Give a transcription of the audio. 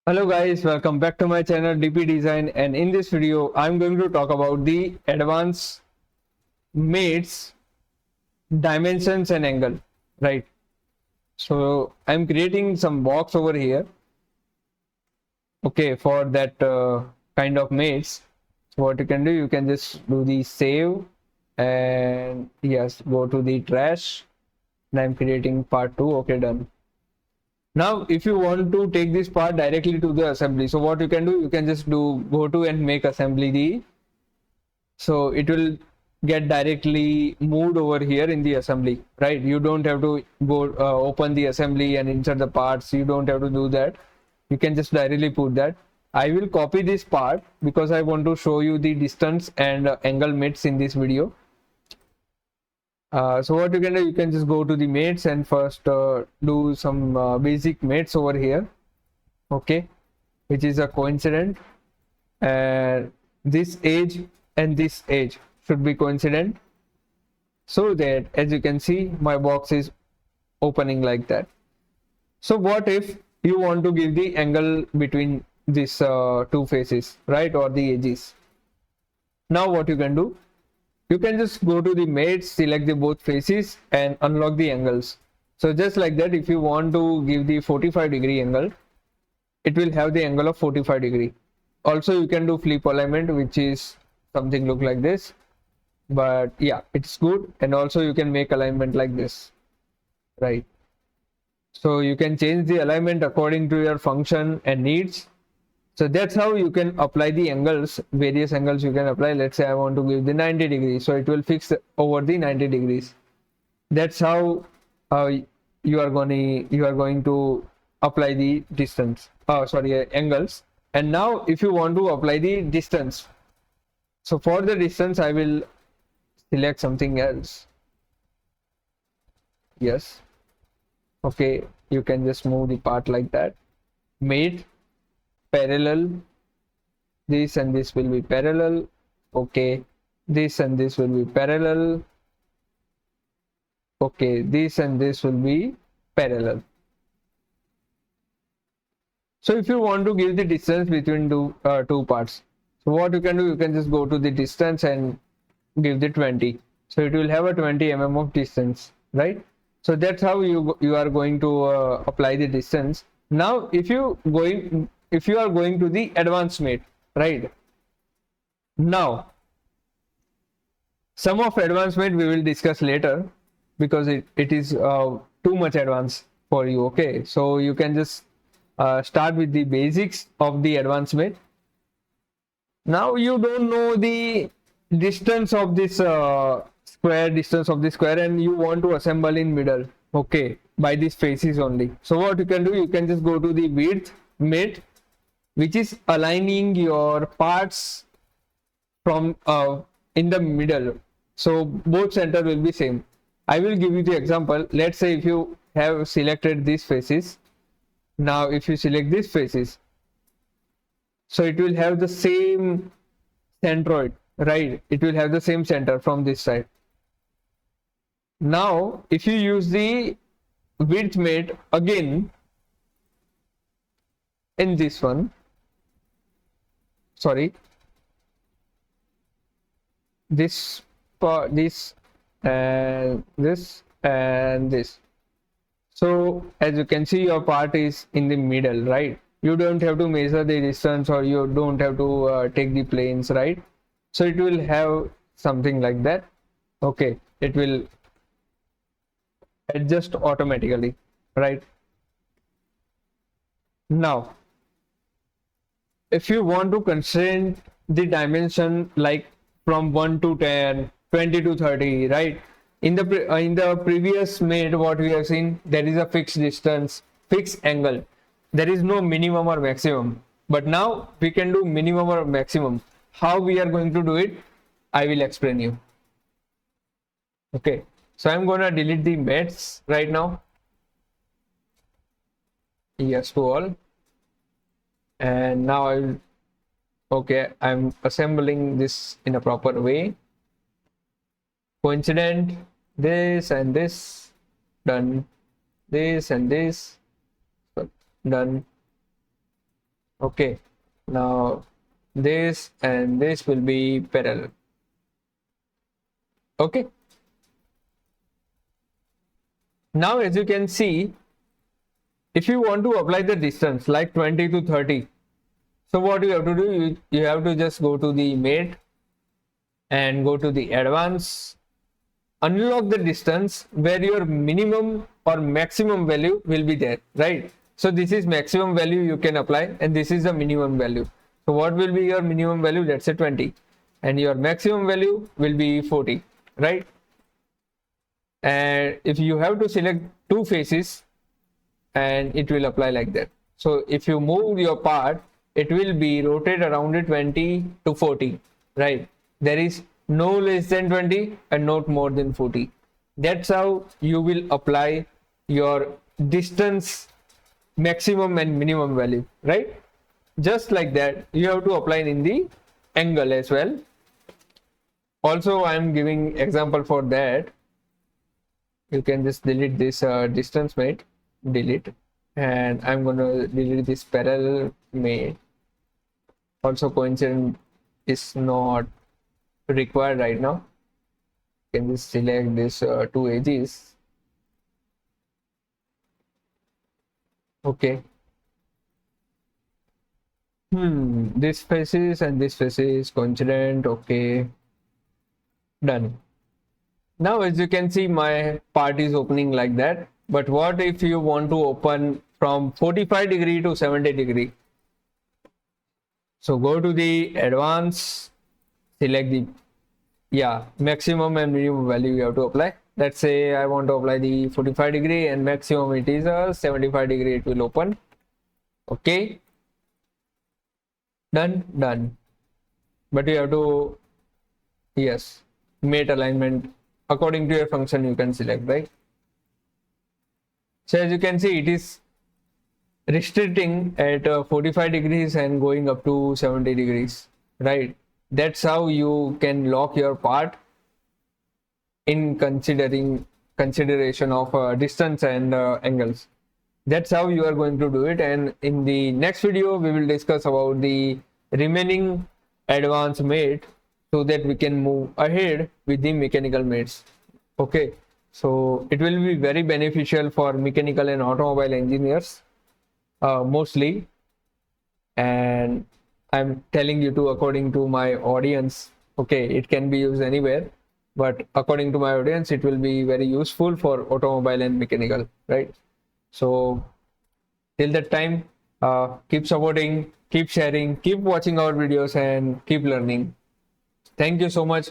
Hello guys, welcome back to my channel DP Design, and in this video I'm going to talk about the advanced mates, dimensions and angle, right? So I'm creating some box over here, okay, for that kind of mates. So what you can do, you can just do the save and yes, go to the trash and I'm creating part 2. Okay, done. Now if you want to take this part directly to the assembly, so what you can do, you can just go to and make assembly the, so it will get directly moved over here in the assembly, right? You don't have to go open the assembly and insert the parts. You don't have to do that. You can just directly put that. I will copy this part because I want to show you the distance and angle mates in this video. So what you can do, you can just go to the mates and first do some basic mates over here, okay, which is a coincident, and this edge and this edge should be coincident, so that as you can see my box is opening like that. So what if you want to give the angle between these two faces, right, or the edges? Now what you can do, you can just go to the mates, select the both faces and unlock the angles. So just like that, if you want to give the 45-degree angle, it will have the angle of 45-degree. Also you can do flip alignment, which is something look like this, but yeah, it's good. And also you can make alignment like this, right? So you can change the alignment according to your function and needs. So that's how you can apply the angles, various angles you can apply. Let's say I want to give the 90 degrees, so it will fix over the 90 degrees. That's how you are going to apply the distance, angles. And now if you want to apply the distance, so for the distance I will select something else. Yes, okay, you can just move the part like that. Mate, parallel, this and this will be parallel, okay, this and this will be parallel, okay, this and this will be parallel. So if you want to give the distance between two parts, so what you can do, you can just go to the distance and give the 20, so it will have a 20 mm of distance, right? So that's how you are going to apply the distance. Now if you are going to the advanced mate, right? Now some of advanced mate we will discuss later because it is too much advanced for you, okay? So you can just start with the basics of the advanced mate. Now you don't know the distance of this square, and you want to assemble in middle, okay, by these faces only. So what you can do, you can just go to the width mate, which is aligning your parts from in the middle, so both center will be same. I will give you the example. Let's say if you have selected these faces, now if you select these faces, so it will have the same centroid, right? It will have the same center from this side. Now if you use the width mate again in this one, sorry, this part, this and this and this, so as you can see your part is in the middle, right? You don't have to measure the distance, or you don't have to take the planes, right? So it will have something like that, okay? It will adjust automatically, right? Now if you want to constrain the dimension, like from 1 to 10, 20 to 30, right? In the previous mate, what we have seen, there is a fixed distance, fixed angle. There is no minimum or maximum. But now we can do minimum or maximum. How we are going to do it, I will explain you. Okay, so I'm gonna delete the mates right now. Yes to all. And now okay, I'm assembling this in a proper way. Coincident, this and this, done. This and this, done. Okay, now this and this will be parallel. Okay, now as you can see, if you want to apply the distance like 20 to 30, so what you have to do, you have to just go to the mate and go to the advanced, unlock the distance where your minimum or maximum value will be there, right? So this is maximum value you can apply and this is the minimum value. So what will be your minimum value? Let's say 20 and your maximum value will be 40, right? And if you have to select two faces and it will apply like that. So if you move your part, it will be rotate around it 20 to 40, right? There is no less than 20 and not more than 40. That's how you will apply your distance maximum and minimum value, right? Just like that, you have to apply in the angle as well. Also, I am giving example for that. You can just delete this distance mate, delete, and I'm going to delete this parallel mate. Also, coincident is not required right now. You can just select this two edges. Okay. This faces and this faces coincident. Okay. Done. Now as you can see, my part is opening like that. But what if you want to open from 45 degree to 70 degree? So go to the advanced, select the maximum and minimum value you have to apply. Let's say I want to apply the 45 degree and maximum it is a 75 degree, it will open. Okay. Done. But you have to, yes, mate alignment according to your function you can select, right? So as you can see, it is restricting at 45 degrees and going up to 70 degrees, right? That's how you can lock your part in consideration of distance and angles. That's how you are going to do it. And in the next video, we will discuss about the remaining advanced mate so that we can move ahead with the mechanical mates. Okay, so it will be very beneficial for mechanical and automobile engineers mostly. And I'm telling you to according to my audience. Okay, it can be used anywhere, but according to my audience, it will be very useful for automobile and mechanical, right? So till that time, keep supporting, keep sharing, keep watching our videos and keep learning. Thank you so much